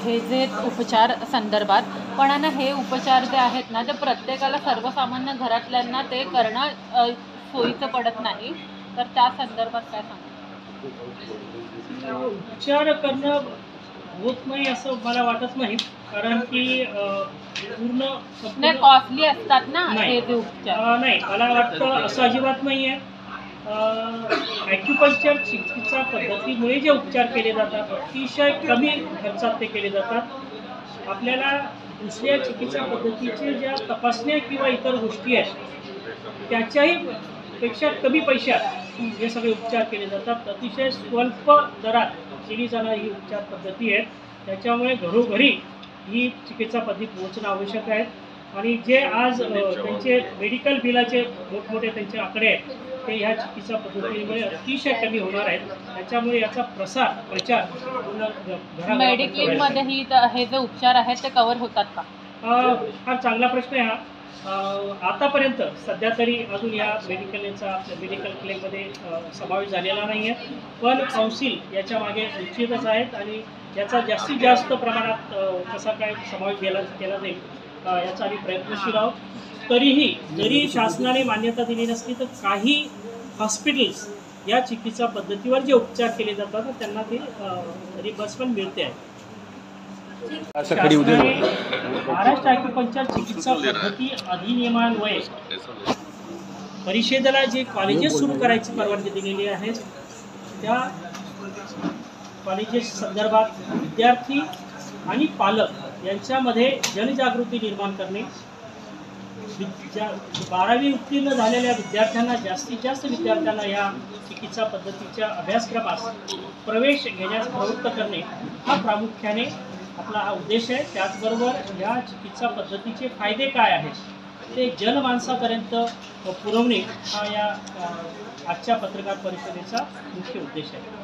हे जे उपचार संदर्भात, पण ना हे उपचार जे आहेत ना ते प्रत्येकाला सर्वसामान्य घरातल्यांना ते करणं सोयीचं पडत नाही, तर त्या संदर्भात काय सांगू? उपचार करणं होत नाही असं मला वाटत नाही, कारण की नाही, कॉस्टली असतात ना हे जे उपचार. नाही, मला वाटतं असं अजिबात नाही आहे. ॲक्युपंक्चर चिकित्सा पद्धतीमुळे जे उपचार केले जातात अतिशय कमी खर्चात ते केले जातात. आपल्याला दुसऱ्या चिकित्सा पद्धतीचे ज्या तपासण्या किंवा इतर गोष्टी आहेत त्याच्याही पेक्षा कमी पैशात हे सगळे उपचार केले जातात. अतिशय स्वल्प दरात केली जाणारी ही उपचार पद्धती आहे. त्याच्यामुळे घरोघरी ही चिकित्सा पद्धती पोहोचणं आवश्यक आहे. आणि जे आज त्यांचे मेडिकल बिलाचे मोठमोठे त्यांचे आकडे आहेत ते ह्या चिकित्सा पद्धतीमुळे अतिशय कमी होणार आहेत. त्याच्यामुळे याचा प्रचार पूर्ण मेडिक्लेममध्येही हे जे उपचार आहेत ते कव्हर होतात का? फार चांगला प्रश्न आहे हा. आतापर्यंत सध्या तरी अजून या मेडिकल क्लेममध्ये समावेश झालेला नाही आहे, पण काउन्सिल याच्या मागे निश्चितच आहेत आणि याचा जास्तीत जास्त प्रमाणात कसा काय समावेश केला जाईल याचा आम्ही प्रयत्नशील आहोत. तरीही जरी शासनाने मान्यता दिली नसली तर काही हॉस्पिटल्स या चिकित्सा पद्धतीवर जे उपचार केले जातात त्यांना ते रिबर्समेंट मिळते आहे. महाराष्ट्र ॲक्युपंक्चर चिकित्सा पद्धती अधिनियमान्वये परिषदेला जे कॉलेजेस सुरू करायची परवानगी दिलेली आहे त्या कॉलेजेस संदर्भात विद्यार्थी आणि पालक यांच्यामध्ये जनजागृती निर्माण करणे, 12वी उत्तीर्ण झालेल्या विद्यार्थ्यांना जास्तीत जास्त विद्यार्थ्यांना या चिकित्सा पद्धतीच्या अभ्यासक्रमास प्रवेश घेण्यास प्रवृत्त करणे हा प्रामुख्याने आपला हा उद्देश आहे. त्याचबरोबर या चिकित्सा पद्धतीचे फायदे काय आहेत ते जनमानसापर्यंत पुरवणे हा या आजच्या पत्रकार परिषदेचा मुख्य उद्देश आहे.